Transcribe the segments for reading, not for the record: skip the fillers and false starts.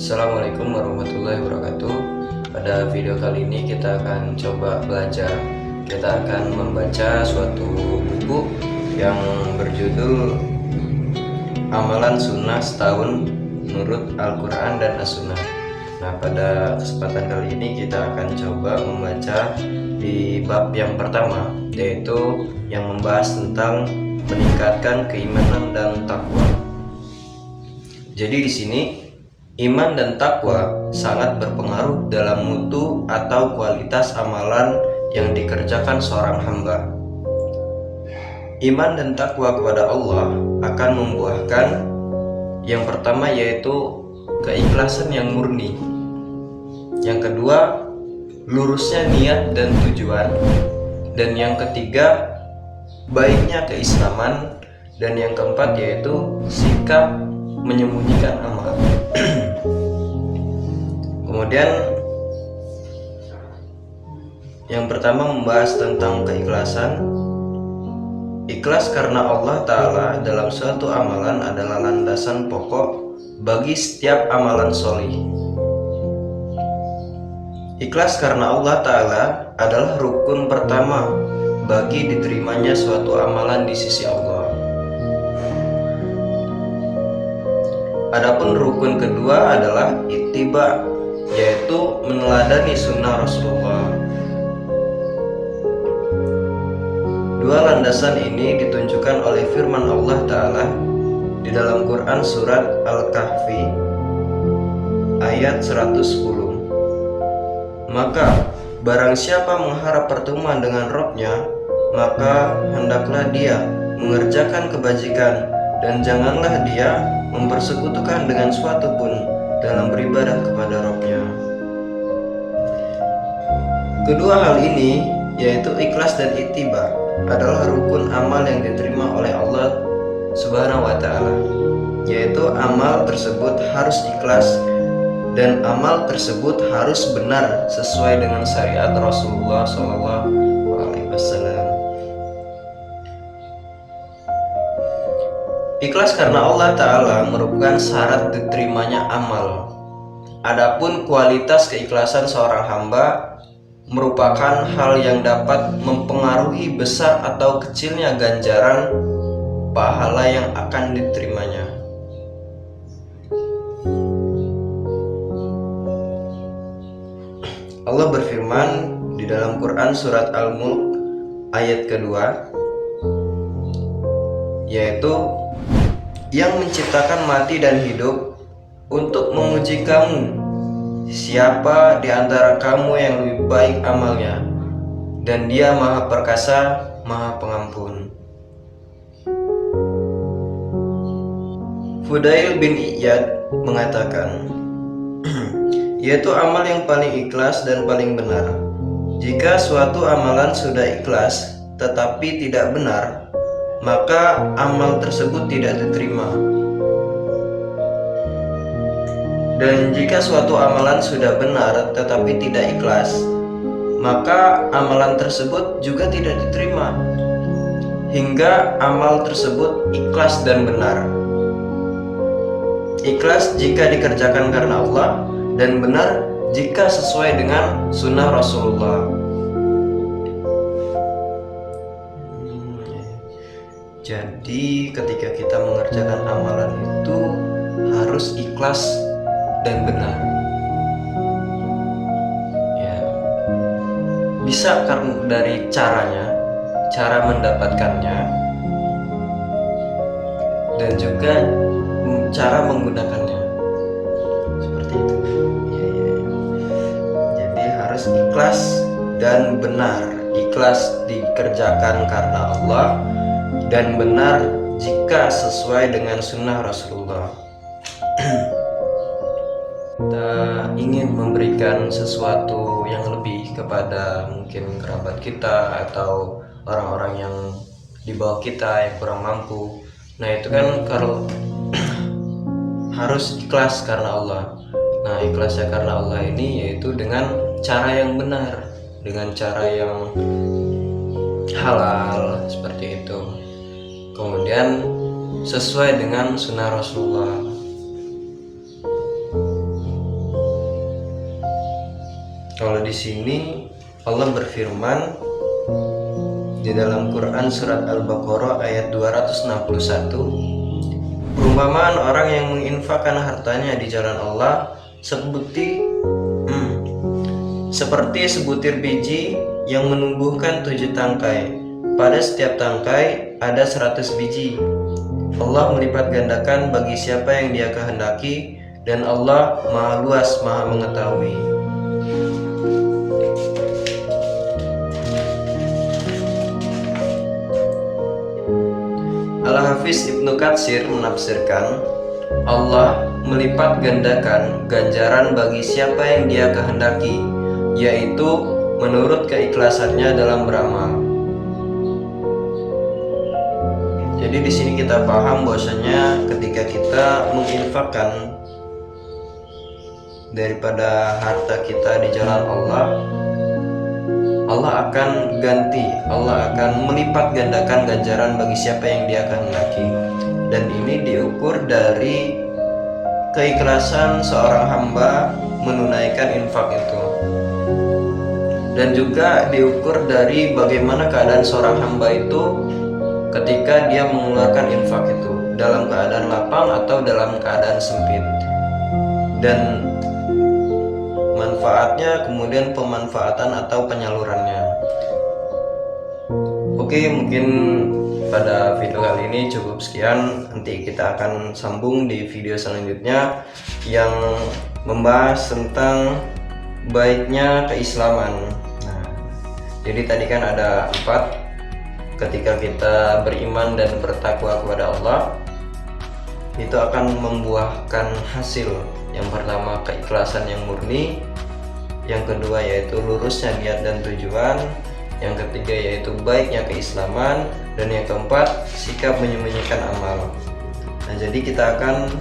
Assalamualaikum warahmatullahi wabarakatuh. Pada video kali ini kita akan coba belajar. Kita akan membaca suatu buku yang berjudul Amalan Sunnah Setahun Menurut Al-Quran dan As-Sunnah. Nah, pada kesempatan kali ini kita akan coba membaca di bab yang pertama, yaitu yang membahas tentang meningkatkan keimanan dan takwa. Jadi di sini iman dan takwa sangat berpengaruh dalam mutu atau kualitas amalan yang dikerjakan seorang hamba. Iman dan takwa kepada Allah akan membuahkan yang pertama yaitu keikhlasan yang murni. Yang kedua, lurusnya niat dan tujuan. Dan yang ketiga, baiknya keislaman. Dan yang keempat yaitu sikap menyembunyikan amal. Kemudian yang pertama membahas tentang keikhlasan. Ikhlas karena Allah Ta'ala dalam suatu amalan adalah landasan pokok bagi setiap amalan sholih. Ikhlas karena Allah Ta'ala adalah rukun pertama bagi diterimanya suatu amalan di sisi Allah. Adapun rukun kedua adalah ittiba, yaitu meneladani sunnah Rasulullah. Dua landasan ini ditunjukkan oleh firman Allah Ta'ala di dalam Quran surat Al-Kahfi ayat 110. Maka barang siapa mengharap pertemuan dengan Rabb-Nya, maka hendaklah dia mengerjakan kebajikan, dan janganlah dia mempersekutukan dengan suatu pun dalam beribadah kepada Rabb-Nya. Kedua hal ini, yaitu ikhlas dan ittiba, adalah rukun amal yang diterima oleh Allah Subhanahu wa Ta'ala, yaitu amal tersebut harus ikhlas dan amal tersebut harus benar sesuai dengan syariat Rasulullah SAW. Ikhlas karena Allah Ta'ala merupakan syarat diterimanya amal. Adapun kualitas keikhlasan seorang hamba merupakan hal yang dapat mempengaruhi besar atau kecilnya ganjaran pahala yang akan diterimanya. Allah berfirman di dalam Quran surat Al-Mulk ayat kedua, yaitu yang menciptakan mati dan hidup untuk menguji kamu, siapa di antara kamu yang lebih baik amalnya, dan Dia Maha Perkasa, Maha Pengampun. Fudail bin Iyad mengatakan, yaitu amal yang paling ikhlas dan paling benar. Jika suatu amalan sudah ikhlas tetapi tidak benar, maka amal tersebut tidak diterima. Dan jika suatu amalan sudah benar tetapi tidak ikhlas, maka amalan tersebut juga tidak diterima hingga amal tersebut ikhlas dan benar. Ikhlas jika dikerjakan karena Allah, dan benar jika sesuai dengan sunnah Rasulullah. Jadi ketika kita mengerjakan amalan itu harus ikhlas dan benar. Ya, bisa karena dari caranya, cara mendapatkannya, dan juga cara menggunakannya. Seperti itu. Ya. Jadi harus ikhlas dan benar. Ikhlas dikerjakan karena Allah, dan benar jika sesuai dengan sunnah Rasulullah. Kita ingin memberikan sesuatu yang lebih kepada mungkin kerabat kita atau orang-orang yang di bawah kita yang kurang mampu. Nah itu kan kalau harus ikhlas karena Allah. Nah ikhlasnya karena Allah ini yaitu dengan cara yang benar, dengan cara yang halal, seperti itu. Kemudian sesuai dengan sunnah Rasulullah. Kalau di sini Allah berfirman di dalam Quran surat Al-Baqarah ayat 261, perumpamaan orang yang menginfakkan hartanya di jalan Allah seperti sebutir biji yang menumbuhkan 7 tangkai. Pada setiap tangkai ada 100 biji. Allah melipat gandakan bagi siapa yang Dia kehendaki, dan Allah Maha Luas, Maha Mengetahui. Al-Hafiz Ibnu Katsir menafsirkan, Allah melipat gandakan ganjaran bagi siapa yang Dia kehendaki, yaitu menurut keikhlasannya dalam beramal. Jadi di sini kita paham bahwasanya ketika kita menginfakkan daripada harta kita di jalan Allah, Allah akan ganti, Allah akan melipat gandakan ganjaran bagi siapa yang Dia kehendaki. Dan ini diukur dari keikhlasan seorang hamba menunaikan infak itu, dan juga diukur dari bagaimana keadaan seorang hamba itu ketika dia mengeluarkan infak itu, dalam keadaan lapang atau dalam keadaan sempit, dan manfaatnya, kemudian pemanfaatan atau penyalurannya. Oke, mungkin pada video kali ini cukup sekian. Nanti kita akan sambung di video selanjutnya yang membahas tentang baiknya keislaman. Nah, jadi tadi kan ada 4. Ketika kita beriman dan bertakwa kepada Allah, itu akan membuahkan hasil. Yang pertama, keikhlasan yang murni. Yang kedua yaitu lurusnya niat dan tujuan. Yang ketiga yaitu baiknya keislaman. Dan yang keempat, sikap menyembunyikan amal. Nah, jadi kita akan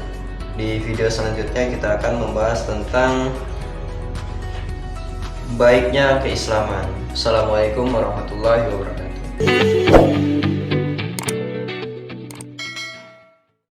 di video selanjutnya kita akan membahas tentang baiknya keislaman. Assalamualaikum warahmatullahi wabarakatuh.